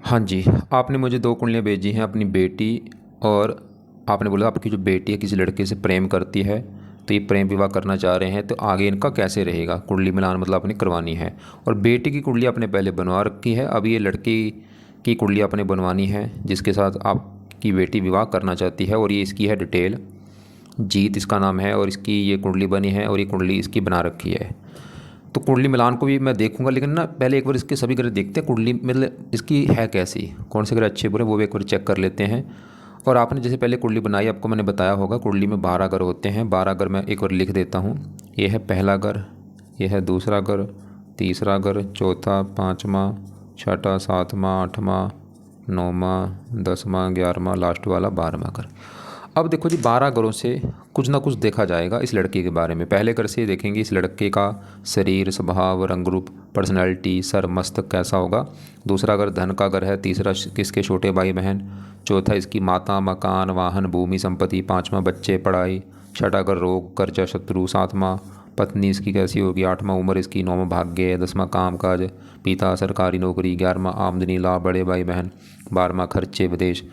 हाँ जी, आपने मुझे 2 कुंडलियाँ भेजी हैं अपनी बेटी और आपने बोला आपकी जो बेटी है किसी लड़के से प्रेम करती है, तो ये प्रेम विवाह करना चाह रहे हैं, तो आगे इनका कैसे रहेगा? कुंडली मिलान मतलब आपने करवानी है और बेटी की कुंडली आपने पहले बनवा रखी है, अब ये लड़की की कुंडली आपने बनवानी है जिसके साथ आपकी बेटी विवाह करना चाहती है और ये इसकी है डिटेल। जीत इसका नाम है और इसकी ये कुंडली बनी है और ये कुंडली इसकी बना रखी है। तो कुंडली मिलान को भी मैं देखूंगा, लेकिन ना पहले एक बार इसके सभी ग्रह देखते हैं कुंडली मतलब इसकी है कैसी, कौन से ग्रह अच्छे बुरे वो भी एक बार चेक कर लेते हैं। और आपने जैसे पहले कुंडली बनाई आपको मैंने बताया होगा कुंडली में 12 ग्रह होते हैं। 12 ग्रह मैं एक बार लिख देता हूँ। ये है पहला ग्रह, ये है दूसरा ग्रह, तीसरा ग्रह, चौथा, पाँचवा, छठा, सातवां, आठवां, नौवां, 10वां, 11वां, लास्ट वाला 12वां ग्रह। अब देखो जी 12 ग्रहों से कुछ ना कुछ देखा जाएगा इस लड़के के बारे में। पहले ग्रह से देखेंगे इस लड़के का शरीर, स्वभाव, रंग रूप, पर्सनैलिटी, सर मस्तक कैसा होगा। दूसरा ग्रह धन का ग्रह है। तीसरा किसके छोटे भाई बहन। चौथा इसकी माता, मकान, वाहन, भूमि, संपत्ति। पाँचवां बच्चे, पढ़ाई। छठा ग्रह रोग, कर्जा, शत्रु। सातवां पत्नी इसकी कैसी होगी। आठवां उम्र इसकी। नौवां भाग्य। 10वां काम काज, पिता, सरकारी नौकरी। 11वां आमदनी, लाभ, बड़े भाई बहन। 12वां खर्चे, विदेश।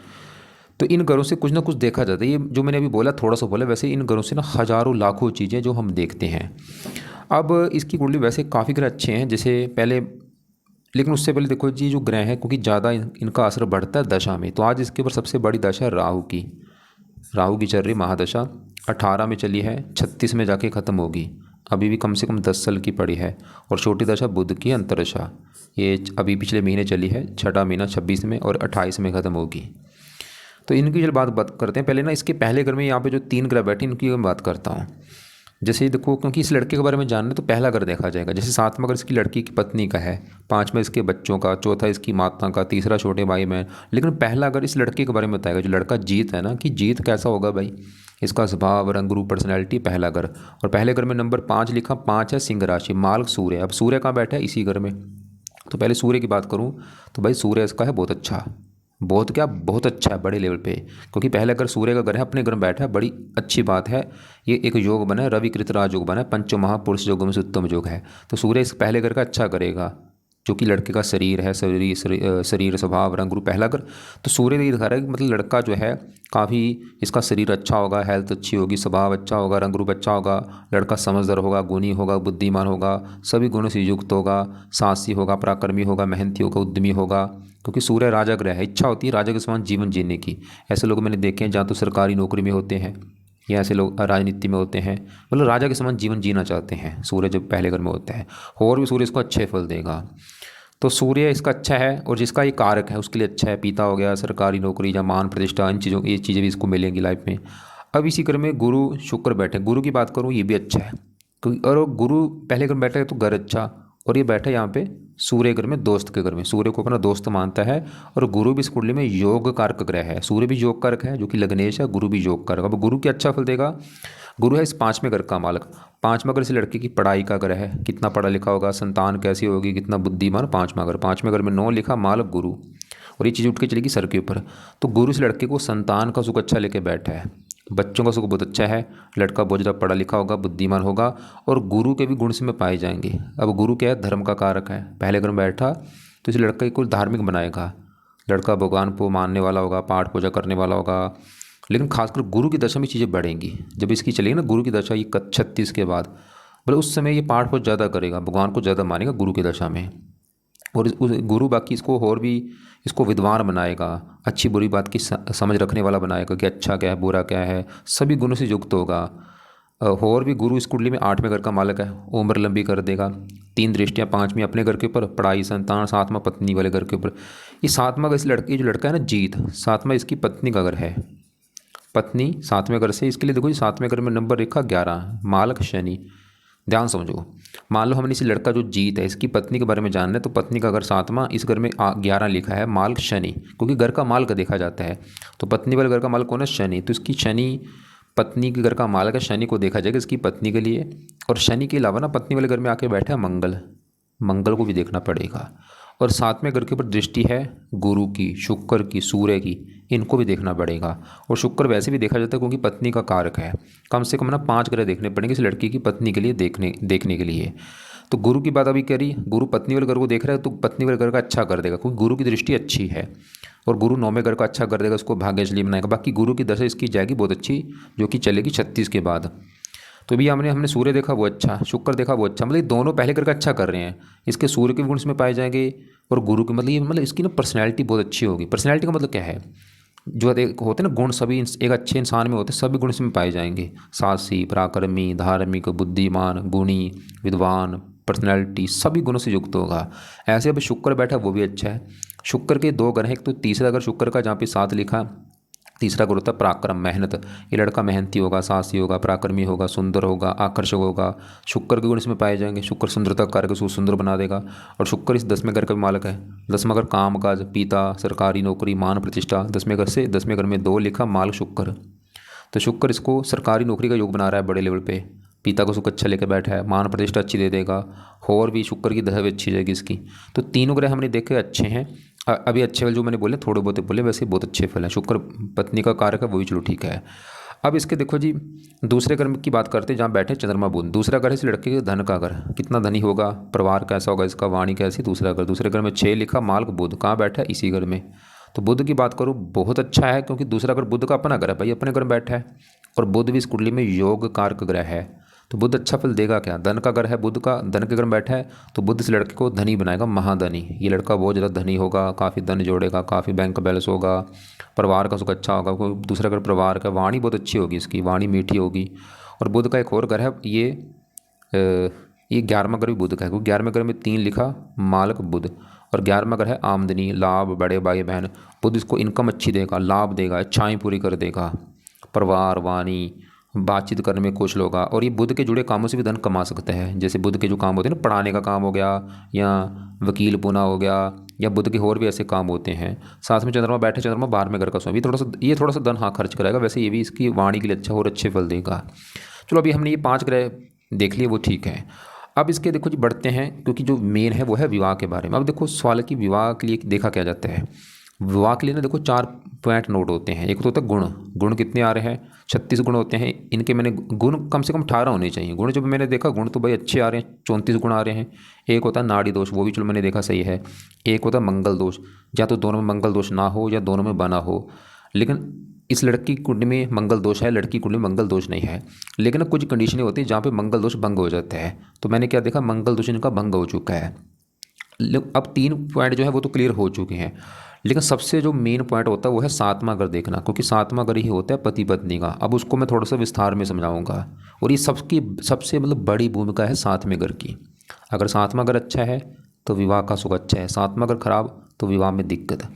तो इन घरों से कुछ ना कुछ देखा जाता है। ये जो मैंने अभी बोला थोड़ा सा बोला, वैसे इन घरों से ना हज़ारों लाखों चीज़ें जो हम देखते हैं। अब इसकी कुंडली वैसे काफ़ी ग्रह अच्छे हैं जैसे पहले, लेकिन उससे पहले देखो जी जो ग्रह हैं क्योंकि ज़्यादा इनका असर बढ़ता है दशा में, तो आज इसके ऊपर सबसे बड़ी दशा है राहु की। राहु की चल रही महादशा 18 में चली है, 36 में जाके ख़त्म होगी। अभी भी कम से कम 10 साल की पड़ी है। और छोटी दशा बुध की अंतरदशा, ये अभी पिछले महीने चली है, छठा महीना 26 में और 28 में ख़त्म होगी। तो इनकी चल बात करते हैं। पहले ना इसके पहले घर में यहाँ पे जो 3 ग्रह बैठे इनकी मैं बात करता हूँ। जैसे ये देखो क्योंकि इस लड़के के बारे में जानना है तो पहला घर देखा जाएगा। जैसे 7वां घर इसकी लड़की की पत्नी का है, 5वां इसके बच्चों का, चौथा इसकी माता का, तीसरा छोटे भाई बहन। लेकिन पहला घर इस लड़के के बारे में बताएगा जो लड़का जीत है ना, कि जीत कैसा होगा भाई, इसका स्वभाव, रंग रूप, पर्सनैलिटी। पहला घर और पहले घर में नंबर 5 लिखा, 5 है सिंह राशि, मार्ग सूर्य। अब सूर्य कहाँ बैठा है, इसी घर में। तो पहले सूर्य की बात करूँ तो भाई सूर्य इसका है बहुत अच्छा, बहुत क्या बहुत अच्छा है बड़े लेवल पे। क्योंकि पहले अगर सूर्य का ग्रह अपने घर में बैठा है बड़ी अच्छी बात है। ये एक योग बना है, रवि कृत राज योग बना है, पंच महापुरुष योगों में से उत्तम योग है। तो सूर्य इस पहले घर का अच्छा करेगा, जो कि लड़के का शरीर है, शरीर स्वभाव रंग रूप पहला घर। तो सूर्य ये दिखा रहा है कि मतलब लड़का जो है काफ़ी, इसका शरीर अच्छा होगा, हेल्थ अच्छी होगी, स्वभाव अच्छा होगा, रंग रूप अच्छा होगा। लड़का समझदार होगा, गुणी होगा, बुद्धिमान होगा, सभी गुणों से युक्त होगा, साहसी होगा, पराक्रमी होगा, मेहनती होगा, उद्यमी होगा। क्योंकि सूर्य राजा ग्रह है, इच्छा होती है राजा के समान जीवन जीने की। ऐसे लोग मैंने देखे हैं जहाँ तो सरकारी नौकरी में होते हैं या ऐसे लोग राजनीति में होते हैं, मतलब राजा के समान जीवन जीना चाहते हैं। सूर्य जब पहले घर में होता है और भी सूर्य इसको अच्छे फल देगा। तो सूर्य इसका अच्छा है और जिसका ये कारक है उसके लिए अच्छा है। पिता हो गया, सरकारी नौकरी या मान प्रतिष्ठा, इन चीज़ों ये चीज़ें भी इसको मिलेंगी लाइफ में। अब इसी घर में गुरु शुक्र बैठे, गुरु की बात करूँ ये भी अच्छा है क्योंकि, और गुरु पहले घर में बैठा है तो घर अच्छा। और ये बैठा है यहाँ पे सूर्य घर में, दोस्त के घर में, सूर्य को अपना दोस्त मानता है। और गुरु भी इस कुंडली में योग कारक ग्रह है, सूर्य भी योग कारक है जो कि लग्नेश है, गुरु भी योग कारक। अब गुरु क्या अच्छा फल देगा, गुरु है इस 5वें घर का मालक। 5वां घर इस लड़के की पढ़ाई का घर है, कितना पढ़ा लिखा होगा, संतान कैसी होगी, कितना बुद्धिमान। 5वां घर, 5वें घर में 9 लिखा, मालक गुरु। और ये चीज़ उठ के चलेगी सर के ऊपर। तो गुरु इस लड़के को संतान का सुख अच्छा लेके बैठा है, बच्चों का सुख बहुत अच्छा है। लड़का बहुत ज़्यादा पढ़ा लिखा होगा, बुद्धिमान होगा और गुरु के भी गुण से में पाए जाएंगे। अब गुरु क्या है, धर्म का कारक है, पहले घर में बैठा तो इस लड़के को धार्मिक बनाएगा। लड़का भगवान को मानने वाला होगा, पाठ पूजा करने वाला होगा। लेकिन खासकर गुरु की दशा में चीज़ें बढ़ेंगी जब इसकी चलेगी ना गुरु की दशा, ये 36 के बाद, मतलब उस समय ये पाठ बहुत ज़्यादा करेगा, भगवान को ज़्यादा मानेगा गुरु की दशा में। और उस गुरु बाकी इसको और भी इसको विद्वान बनाएगा, अच्छी बुरी बात की समझ रखने वाला बनाएगा कि अच्छा क्या है बुरा क्या है, सभी गुणों से युक्त होगा। और भी गुरु इस कुंडली में 8वें घर का मालक है, उम्र लंबी कर देगा। 3 दृष्टियाँ, 5वीं अपने घर के ऊपर, पढ़ाई, संतान। 7वां पत्नी वाले घर के ऊपर। ये 7वां घर इस लड़के जो लड़का है ना जीत, 7वां इसकी पत्नी का घर है। पत्नी 7वें घर से, इसके लिए देखो जी 7वें घर में नंबर रेखा 11, मालक शनि। ध्यान समझो, मान लो हमने इस लड़का जो जीत है इसकी पत्नी के बारे में जानना है तो पत्नी का घर 7वां, इस घर में 11 लिखा है, मालक शनि, क्योंकि घर का मालक देखा जाता है। तो पत्नी वाले घर का मालक कौन है, शनि। तो इसकी शनि पत्नी के घर का मालक है, शनि को देखा जाएगा इसकी पत्नी के लिए। और शनि के अलावा ना पत्नी वाले घर में आके बैठा है मंगल, मंगल को भी देखना पड़ेगा। और 7वें घर के ऊपर दृष्टि है गुरु की, शुक्र की, सूर्य की, इनको भी देखना पड़ेगा। और शुक्र वैसे भी देखा जाता है क्योंकि पत्नी का कारक है। कम से कम ना 5 ग्रह देखने पड़ेंगे इस लड़की की पत्नी के लिए देखने के लिए। तो गुरु की बात अभी करी, गुरु पत्नी वाले घर को देख रहा है तो पत्नी वाले घर का अच्छा कर देगा क्योंकि गुरु की दृष्टि अच्छी है। और गुरु 9वें घर का अच्छा कर देगा, उसको भाग्यशाली बनाएगा। बाकी गुरु की दशा इसकी जाएगी बहुत अच्छी, जो कि चलेगी 36 के बाद। तो भी हमने सूर्य देखा वो अच्छा, शुक्र देखा वो अच्छा, मतलब ये दोनों पहले घर का अच्छा कर रहे हैं। इसके सूर्य के गुण इसमें पाए जाएंगे और गुरु के, मतलब ये मतलब इसकी ना पर्सनैलिटी बहुत अच्छी होगी। पर्सनैलिटी का मतलब क्या है, जो एक होते हैं ना गुण, सभी एक अच्छे इंसान में होते हैं, सभी गुण इसमें पाए जाएंगे। साहसी, पराक्रमी, धार्मिक, बुद्धिमान, गुणी, विद्वान, पर्सनैलिटी सभी गुणों से युक्त होगा। ऐसे अब शुक्र बैठा वो भी अच्छा है। शुक्र के 2 ग्रह हैं, एक तो तीसरा अगर शुक्र का जहाँ पे 7 लिखा, तीसरा गुण होता है पराक्रम, मेहनत। ये लड़का मेहनती होगा, साहसी होगा, पराक्रमी होगा, सुंदर होगा, आकर्षक होगा। शुक्र के गुण इसमें पाए जाएंगे। शुक्र सुंदरता कारक उसको सुंदर बना देगा। और शुक्र इस 10वें घर का भी मालक है। 10वां घर काम काज, पिता, सरकारी नौकरी, मान प्रतिष्ठा। 10वें घर से 10वें घर में 2 लिखा, माल शुक्र। तो शुक्र इसको सरकारी नौकरी का योग बना रहा है बड़े लेवल पे। पिता को सुख अच्छा लेकर बैठा है, मान प्रतिष्ठा अच्छी दे देगा। और भी शुक्र की दशा भी अच्छी जाएगी इसकी। तो तीनों ग्रह हमने देखे अच्छे हैं। अभी अच्छे फल जो मैंने बोले थोड़े बहुत बोले, वैसे बहुत अच्छे फल हैं। शुक्र पत्नी का कारक है, वो भी चलो ठीक है। अब इसके देखो जी, दूसरे घर की बात करते हैं जहाँ बैठे चंद्रमा बुध। दूसरा घर है इस लड़के के धन का घर, कितना धनी होगा, परिवार कैसा होगा इसका, वाणी कैसी। दूसरा घर, दूसरे घर में 6 लिखा, माल्क बुध। कहाँ बैठा है, इसी घर में। तो बुध की बात करूँ बहुत अच्छा है क्योंकि दूसरा घर बुध का अपना घर है भाई, अपने घर में बैठा है। और बुध भी इस कुंडली में योग कारक ग्रह है। तो बुध अच्छा फल देगा क्या, धन का घर है बुध का, धन के घर में बैठा है। तो बुध इस लड़के को धनी बनाएगा, महाधनी। ये लड़का बहुत ज़्यादा धनी होगा, काफ़ी धन जोड़ेगा, काफ़ी बैंक बैलेंस होगा, परिवार का सुख अच्छा होगा। कोई दूसरा घर परिवार का, वाणी बहुत अच्छी होगी इसकी, वाणी मीठी होगी। और बुध का एक और घर है ये 11वां घर भी बुध का है क्योंकि 11वें घर में 3 लिखा, मालक बुध। और 11वां घर है आमदनी, लाभ, बड़े भाई बहन। बुध इसको इनकम अच्छी देगा, लाभ देगा, इच्छाएँ पूरी कर देगा। परिवार, वाणी, बातचीत करने में खुश होगा। और ये बुध के जुड़े कामों से भी धन कमा सकते हैं। जैसे बुध के जो काम होते हैं ना, पढ़ाने का काम हो गया, या वकील पुना हो गया, या बुध के और भी ऐसे काम होते हैं। साथ में चंद्रमा बैठे, चंद्रमा 12वें घर का स्वामी, ये थोड़ा सा धन हाँ खर्च कराएगा। वैसे ये भी इसकी वाणी के लिए अच्छा और अच्छे फल देगा। चलो अभी हमने ये 5 ग्रह देख लिए, वो ठीक है। अब इसके देखो जी बढ़ते हैं, क्योंकि जो मेन है वो है विवाह के बारे में। अब देखो सवाल है कि विवाह के लिए देखा क्या जाता है। विवाह के लिए ना देखो 4 पॉइंट नोट होते हैं। एक तो होता है गुण। गुण कितने आ रहे हैं, 36 गुण होते हैं। इनके मैंने गुण कम से कम 18 होने चाहिए। गुण जब मैंने देखा, गुण तो भाई अच्छे आ रहे हैं, 34 गुण आ रहे हैं। एक होता है नाड़ी दोष, वो भी चलो मैंने देखा सही है। एक होता है मंगल दोष, या तो दोनों में मंगल दोष ना हो या दोनों में बना हो। लेकिन इस लड़की की कुंडली में मंगल दोष है, लड़की की कुंडली में मंगल दोष नहीं है। लेकिन कुछ कंडीशनें होती हैं जहाँ पे मंगल दोष भंग हो जाता है। तो मैंने क्या देखा, मंगल दोष इनका भंग हो चुका है। अब 3 पॉइंट जो है वो तो क्लियर हो चुके हैं। लेकिन सबसे जो मेन पॉइंट होता है वो है 7वां घर देखना, क्योंकि 7वां घर ही होता है पति पत्नी का। अब उसको मैं थोड़ा सा विस्तार में समझाऊंगा। और ये सबसे मतलब बड़ी भूमिका है 7वें घर की। अगर 7वां घर अच्छा है तो विवाह का सुख अच्छा है, 7वां घर खराब तो विवाह में दिक्कत।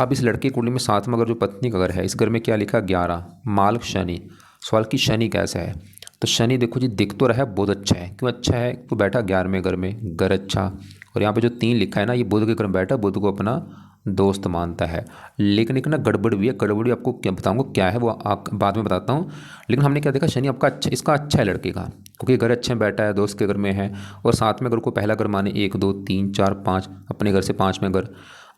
अब इस लड़की कुंडली में 7वां घर जो पत्नी का घर है, इस घर में क्या लिखा, 11, मालक शनि। सवाल की शनि कैसा है, तो शनि देखो जी दिख तो रहा है बहुत अच्छा है। क्यों अच्छा है, तो बैठा 11वें घर में, घर अच्छा। और यहाँ पे जो 3 लिखा है ना, ये बुध के घर में बैठा, बुध को अपना दोस्त मानता है। लेकिन एक ना गड़बड़ भी है। गड़बड़ी आपको क्या बताऊंगा क्या है, वो बाद में बताता हूँ। लेकिन हमने क्या देखा, शनि आपका अच्छा, इसका अच्छा है लड़के का, क्योंकि घर अच्छे में बैठा है, दोस्त के घर में है। और 7वें घर को पहला घर माने 1 2 3 4 5, अपने घर से 5वें घर।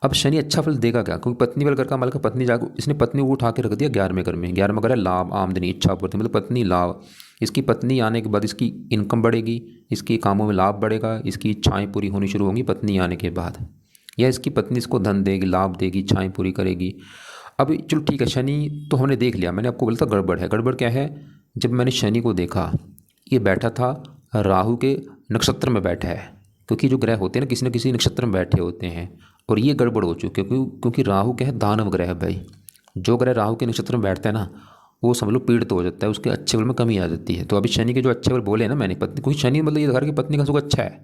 अब शनि अच्छा फल देगा क्या, क्योंकि पत्नी वाले घर का मालिक पत्नी जागो, इसने पत्नी को उठा के रख दिया 11वें घर में। 11वां घर है लाभ, आमदनी, इच्छा पूर्ति, मतलब पत्नी लाभ। इसकी पत्नी आने के बाद इसकी इनकम बढ़ेगी, इसकी कामों में लाभ बढ़ेगा, इसकी इच्छाएं पूरी होनी शुरू होंगी पत्नी आने के बाद। या इसकी पत्नी इसको धन देगी, लाभ देगी, इच्छाएं पूरी करेगी। अब चलो ठीक है, शनि तो हमने देख लिया। मैंने आपको बोला था गड़बड़ है। गड़बड़ क्या है, जब मैंने शनि को देखा, ये बैठा था राहु के नक्षत्र में बैठा है। क्योंकि जो ग्रह होते हैं ना, किसी न किसी नक्षत्र में बैठे होते हैं। और ये गड़बड़ हो चुकी है, क्योंकि राहु क्या है, दानव ग्रह है भाई। जो ग्रह राहु के नक्षत्र में बैठता है ना, वो समझ लो पीड़ित हो जाता है, उसके अच्छे बल में कमी आ जाती है। तो अभी शनि के जो अच्छे बल बोले ना मैंने, पत्नी कोई शनि मतलब ये घर की पत्नी का सुख अच्छा है,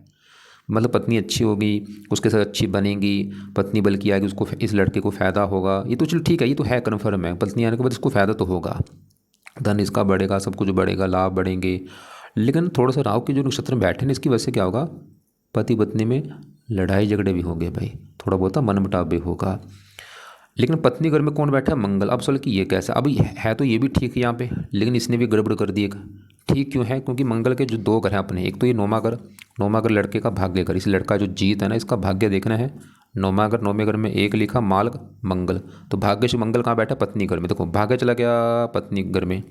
मतलब पत्नी अच्छी होगी, उसके साथ अच्छी बनेगी, पत्नी बल की आएगी, उसको इस लड़के को फ़ायदा होगा। ये तो चलो ठीक है, ये तो है कन्फर्म है, पत्नी आने के बाद इसको फ़ायदा तो होगा, धन इसका बढ़ेगा, सब कुछ बढ़ेगा, लाभ बढ़ेंगे। लेकिन थोड़ा सा राहु के जो नक्षत्र में बैठे ना, इसकी वजह से क्या होगा, पति पत्नी में लड़ाई झगड़े भी होंगे भाई, थोड़ा बहुत मनमुटाव भी होगा। लेकिन पत्नी घर में कौन बैठा है, मंगल। अब सवाल कि ये कैसा, अभी है तो ये भी ठीक है यहाँ पे, लेकिन इसने भी गड़बड़ कर दी एक। ठीक क्यों है, क्योंकि मंगल के जो 2 घर हैं अपने, एक तो ये 9वां घर, 9वां घर लड़के का भाग्य घर। इस लड़का जो जीत है ना, इसका भाग्य देखना है नौवें घर में एक लिखा माल मंगल, तो भाग्य से मंगल कहाँ बैठा, पत्नी घर में। देखो भाग्य चला गया पत्नी घर में,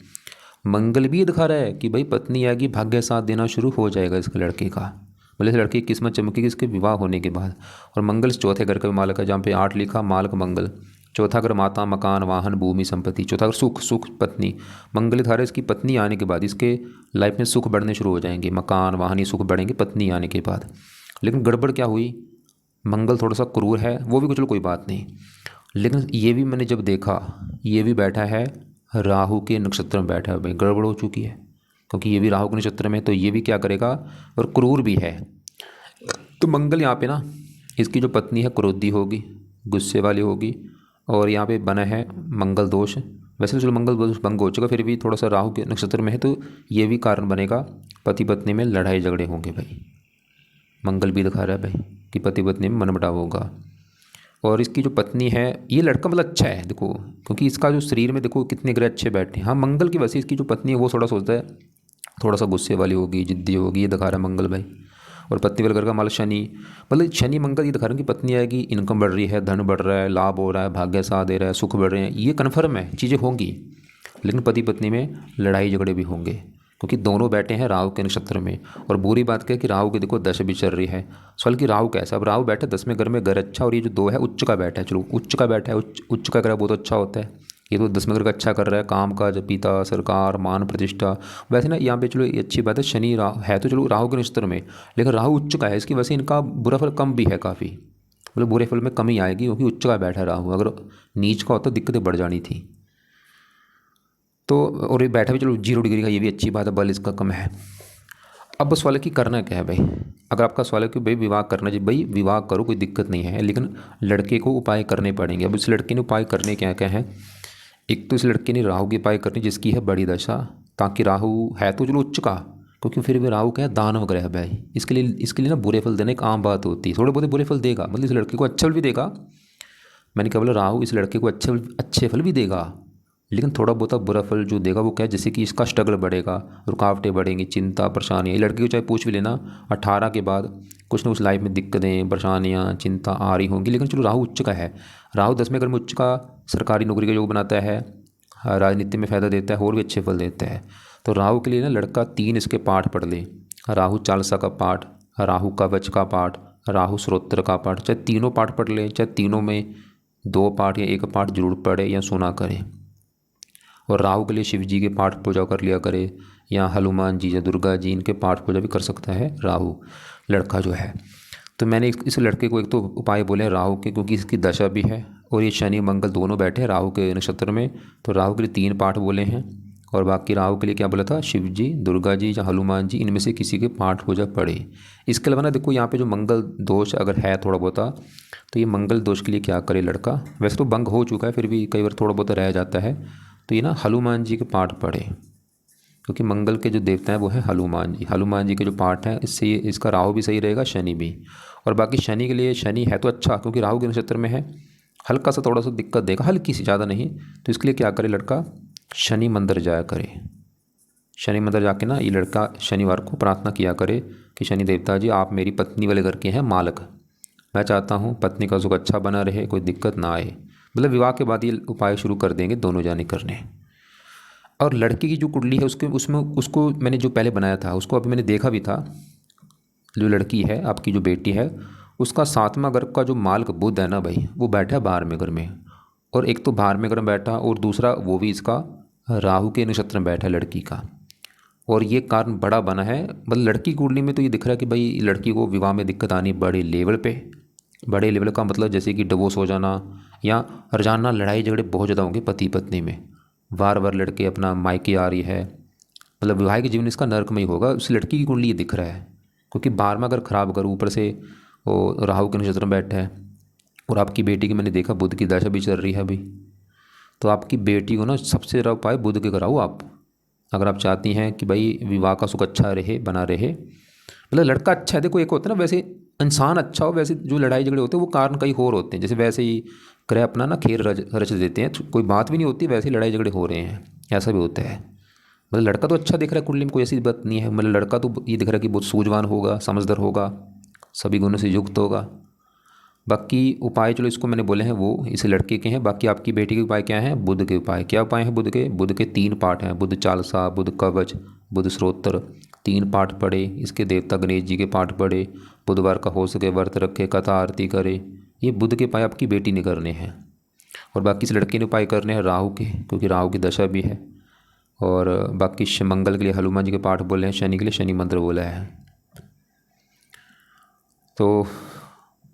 मंगल भी दिखा रहा है कि भाई पत्नी आएगी, भाग्य साथ देना शुरू हो जाएगा इसके लड़के का, बोले इस लड़की की किस्मत चमकेगी इसके विवाह होने के बाद। और मंगल चौथे घर का मालक है, जहाँ पे 8 लिखा मालक मंगल। चौथा घर माता मकान वाहन भूमि संपत्ति। चौथा घर सुख, सुख पत्नी। मंगल धारा इसकी पत्नी आने के बाद इसके लाइफ में सुख बढ़ने शुरू हो जाएंगे, मकान वाहन ये सुख बढ़ेंगे पत्नी आने के बाद। लेकिन गड़बड़ क्या हुई, मंगल थोड़ा सा क्रूर है, वो भी चलो कोई बात नहीं, लेकिन ये भी मैंने जब देखा ये भी बैठा है राहु के नक्षत्र में बैठा है, भाई गड़बड़ हो चुकी है, क्योंकि ये भी राहु के नक्षत्र में, तो ये भी क्या करेगा और क्रूर भी है। तो मंगल यहाँ पे ना इसकी जो पत्नी है क्रोधी होगी, गुस्से वाली होगी, और यहाँ पे बना है मंगल दोष। वैसे तो चलो मंगल दोष भंग हो चुका, फिर भी थोड़ा सा राहु के नक्षत्र में है, तो ये भी कारण बनेगा पति पत्नी में लड़ाई झगड़े होंगे भाई। मंगल भी दिखा रहा है भाई कि पति पत्नी में मनमुटाव होगा। और इसकी जो पत्नी है, ये लड़का मतलब अच्छा है देखो, क्योंकि इसका जो शरीर में देखो कितने ग्रह अच्छे बैठे हैं। हाँ मंगल की वजह से इसकी जो पत्नी है वो थोड़ा सोचता है, थोड़ा सा गुस्से वाली होगी, जिद्दी होगी, ये दिखा रहा है मंगल भाई। और पत्नी वाले घर का मालिक शनि, मतलब शनि मंगल ये दिखा रहे हैं कि पत्नी आएगी, इनकम बढ़ रही है, धन बढ़ रहा है, लाभ हो रहा है, भाग्य साथ दे रहा है, सुख बढ़ रहे हैं, ये कन्फर्म है, चीज़ें होंगी। लेकिन पति पत्नी में लड़ाई झगड़े भी होंगे, क्योंकि दोनों बैठे हैं राहु के नक्षत्र में। और बुरी बात क्या है कि राहु की देखो दशा भी चल रही है। सवाल कि राहु कैसा, अब राहु बैठा 10वें घर में, घर अच्छा, और ये जो 2 है उच्च का बैठा है। चलो उच्च का बैठा है, उच्च का ग्रह बहुत अच्छा होता है, ये तो 10वें घर का अच्छा कर रहा है, काम काज, पिता, सरकार, मान प्रतिष्ठा। वैसे ना यहाँ पे चलो ये अच्छी बात है, शनि राहु है तो चलो राहु के नक्षत्र में, लेकिन राहु उच्च का है, इसकी वजह से इनका बुरा फल कम भी है काफ़ी, मतलब बुरे फल में कमी आएगी, क्योंकि उच्च का बैठा है राहु। अगर नीच का होता दिक्कतें बढ़ जानी थी। तो और ये बैठा भी चलो 0 डिग्री का, ये भी अच्छी बात है, बल इसका कम है। अब सवाल है कि करना क्या है भाई। अगर आपका सवाल है कि भाई विवाह करना चाहिए, भाई विवाह करो कोई दिक्कत नहीं है, लेकिन लड़के को उपाय करने पड़ेंगे। अब इस लड़के ने उपाय करने क्या क्या है, एक तो इस लड़के ने राहु की उपाय करनी जिसकी है बड़ी दशा, ताकि राहु है तो चलो उच्च का, क्योंकि फिर भी राहु क्या है दानव ग्रह है भाई, इसके लिए ना बुरे फल देने एक आम बात होती है, थोड़े बहुत बुरे फल देगा, मतलब इस लड़के को अच्छे फल भी देगा। मैंने क्या बोला, राहु इस लड़के को अच्छे फल भी देगा, लेकिन थोड़ा बहुत बुरा फल जो देगा वो क्या है, जैसे कि इसका स्ट्रगल बढ़ेगा, रुकावटें बढ़ेंगी, चिंता परेशानियाँ। ये लड़के को चाहे पूछ भी लेना, 18 के बाद कुछ ना कुछ लाइफ में दिक्कतें परेशानियाँ चिंता आ रही होंगी, लेकिन चलो राहु उच्च का है। राहु 10वें घर में उच्च का सरकारी नौकरी का योग बनाता है, राजनीति में फ़ायदा देता है, और भी अच्छे फल देता है। तो राहु के लिए ना लड़का 3 इसके पाठ पढ़ ले, राहु चालसा का पाठ, राहु कवच का पाठ, राहु स्रोत्र का पाठ, चाहे तीनों पाठ पढ़ ले, चाहे तीनों में 2 पाठ या 1 पाठ जरूर पढ़े या सुना करे। और राहु के लिए शिव जी के पाठ पूजा कर लिया करे, या हनुमान जी या दुर्गा जी, इनके पाठ पूजा भी कर सकता है राहु लड़का जो है। तो मैंने इस लड़के को एक तो उपाय बोले राहु के, क्योंकि इसकी दशा भी है, और ये शनि मंगल दोनों बैठे हैं राहु के नक्षत्र में, तो राहु के लिए 3 पाठ बोले हैं। और बाकी राहु के लिए क्या बोला था, शिव जी, दुर्गा जी या हनुमान जी, इनमें से किसी के पाठ पूजा पढ़े। इसके अलावा ना देखो यहाँ पे जो मंगल दोष अगर है थोड़ा बहुत, तो ये मंगल दोष के लिए क्या करे लड़का, वैसे तो भंग हो चुका है, फिर भी कई बार थोड़ा बहुत रह जाता है, तो ये ना हनुमान जी के पाठ पढ़े, क्योंकि मंगल के जो देवता हैं वो है हनुमान जी। हनुमान जी के जो पाठ हैं इससे ये इसका राहु भी सही रहेगा, शनि भी। और बाकी शनि के लिए, शनि है तो अच्छा, क्योंकि राहु के नक्षत्र में है, हल्का सा थोड़ा सा दिक्कत देगा, हल्की सी, ज़्यादा नहीं। तो इसके लिए क्या करे लड़का, शनि मंदिर जाया करे। शनि मंदिर जाके ना ये लड़का शनिवार को प्रार्थना किया करे कि शनि देवता जी आप मेरी पत्नी वाले घर के हैं मालक, मैं चाहता हूँ पत्नी का सुख अच्छा बना रहे, कोई दिक्कत ना आए। मतलब विवाह के बाद ये उपाय शुरू कर देंगे दोनों जाने करने। और लड़की की जो कुंडली है उसमें उसको मैंने जो पहले बनाया था उसको अभी मैंने देखा भी था। जो लड़की है आपकी जो बेटी है, उसका 7वां घर का जो मालक बुध है ना भाई, वो बैठा है 12वें घर में, और एक तो 12वें घर में बैठा, और दूसरा वो भी इसका राहु के नक्षत्र में बैठा है लड़की का। और ये कारण बड़ा बना है, मतलब लड़की की कुंडली में तो ये दिख रहा है कि भाई लड़की को विवाह में दिक्कत आनी बड़े लेवल पे। बड़े लेवल का मतलब जैसे कि डिवोर्स हो जाना, या रोजाना लड़ाई झगड़े बहुत ज़्यादा होंगे पति पत्नी में, बार बार लड़के अपना मायके आ रही है, मतलब वैवाहिक जीवन इसका नरकमय होगा। उस लड़की की कुंडली ये दिख रहा है, क्योंकि 12वां घर खराब कर, ऊपर से वो राहु के नक्षत्र में बैठा है। और आपकी बेटी की मैंने देखा बुध की दशा भी चल रही है अभी, तो आपकी बेटी को ना सबसे ज़्यादा उपाय बुध के कराओ आप, अगर आप चाहती हैं कि भाई विवाह का सुख अच्छा रहे, बना रहे। मतलब लड़का अच्छा है, देखो एक होता है ना, वैसे इंसान अच्छा हो, वैसे जो लड़ाई झगड़े होते हैं वो कारण कई और होते हैं, जैसे वैसे ही ग्रह अपना ना खेल रच देते हैं, कोई बात भी नहीं होती, वैसे ही लड़ाई झगड़े हो रहे हैं, ऐसा भी होता है। मतलब लड़का तो अच्छा दिख रहा है कुंडली में, कोई ऐसी बात नहीं है, मतलब लड़का तो ये दिख रहा है कि बहुत सूझवान होगा, समझदार होगा, सभी गुणों से युक्त होगा। बाकी उपाय चलो इसको मैंने बोले हैं वो इस लड़के के हैं। बाकी आपकी बेटी के उपाय क्या हैं? बुध के उपाय। क्या उपाय हैं बुध के? बुध के 3 पाठ हैं, बुध चालसा, बुध कवच, बुध स्रोत्र। 3 पाठ पढ़े, इसके देवता गणेश जी के पाठ पढ़े, बुधवार का हो सके व्रत रखे, कथा आरती करे। ये बुध के उपाय आपकी बेटी ने करने हैं। और बाकी इस लड़के ने उपाय करने हैं राहु के, क्योंकि राहु की दशा भी है। और बाकी मंगल के लिए हनुमान जी के पाठ बोले हैं, शनि के लिए शनि मंत्र बोला है। तो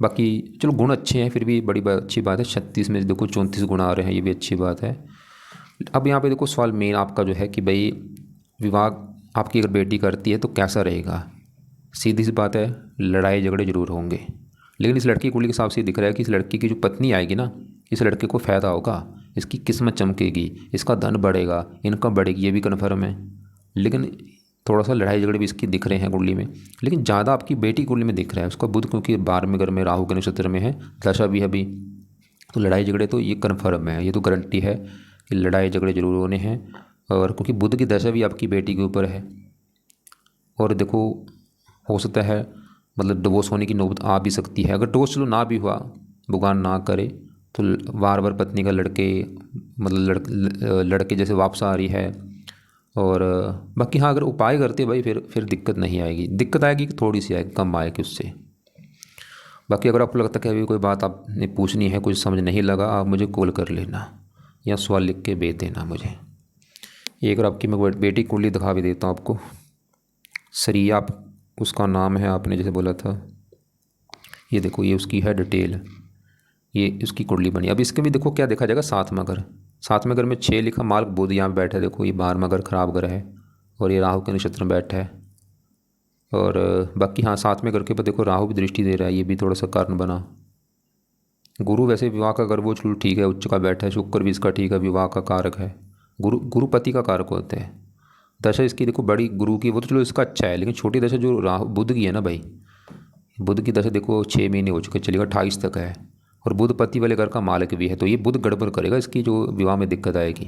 बाकी चलो गुण अच्छे हैं, फिर भी बड़ी अच्छी बात है। 36 में देखो 34 गुण आ रहे हैं, ये भी अच्छी बात है। अब यहाँ पे देखो सवाल मेन आपका जो है कि भाई विवाह आपकी अगर बेटी करती है तो कैसा रहेगा। सीधी सी बात है, लड़ाई झगड़े जरूर होंगे। लेकिन इस लड़की की कुंडली के हिसाब से ये दिख रहा है कि इस लड़की की जो पत्नी आएगी ना, इस लड़के को फ़ायदा होगा, इसकी किस्मत चमकेगी, इसका धन बढ़ेगा, इनकम बढ़ेगी, ये भी कन्फर्म है। लेकिन थोड़ा सा लड़ाई झगड़े भी इसकी दिख रहे हैं कुंडली में, लेकिन ज़्यादा आपकी बेटी कुंडली में दिख रहा है। उसका बुध क्योंकि 12वें घर में राहु के नक्षत्र में है, दशा भी है अभी, तो लड़ाई झगड़े तो ये कन्फर्म है, ये तो गारंटी है कि लड़ाई झगड़े जरूर होने हैं। और क्योंकि बुध की दशा भी आपकी बेटी के ऊपर है। और देखो हो सकता है मतलब डिवोर्स होने की नौबत आ भी सकती है। अगर डिवोर्स चलो ना भी हुआ, भगवान ना करे, तो बार बार पत्नी का लड़के जैसे वापस आ रही है। और बाकी हाँ अगर उपाय करते भाई फिर दिक्कत नहीं आएगी। दिक्कत आएगी कि थोड़ी सी आएगी, कम आएगी उससे। बाकी अगर आपको लगता है कि अभी कोई बात आपने पूछनी है, कुछ समझ नहीं लगा, आप मुझे कॉल कर लेना या सवाल लिख के भेज देना मुझे। एक और आपकी मैं बेटी कुंडली दिखा भी देता हूँ आपको। सरिया उसका नाम है, आपने जैसे बोला था। ये देखो ये उसकी है डिटेल, ये उसकी कुंडली बनी। अब इसके भी देखो क्या देखा जाएगा, 7वां घर। 7वें घर में 6 लिखा, मार्ग बुध यहाँ बैठा है, देखो ये 12वां घर खराब घर है। और ये राहु के नक्षत्र में बैठा है। और बाकी हाँ 7वें घर के पर देखो राहु भी दृष्टि दे रहा है, ये भी थोड़ा सा कारण बना। गुरु वैसे विवाह का घर वो चलो ठीक है, उच्च का बैठा है। शुक्र भी इसका ठीक है, विवाह का कारक है। गुरुपति का कारक होते हैं। दशा इसकी देखो बड़ी गुरु की, वो तो चलो इसका अच्छा है, लेकिन छोटी दशा जो राहु बुध की है ना भाई, बुध की दशा देखो 6 महीने हो चुके, चलेगा 28 तक है। और बुध पति वाले घर का मालिक भी है, तो ये बुध गड़बड़ करेगा, इसकी जो विवाह में दिक्कत आएगी।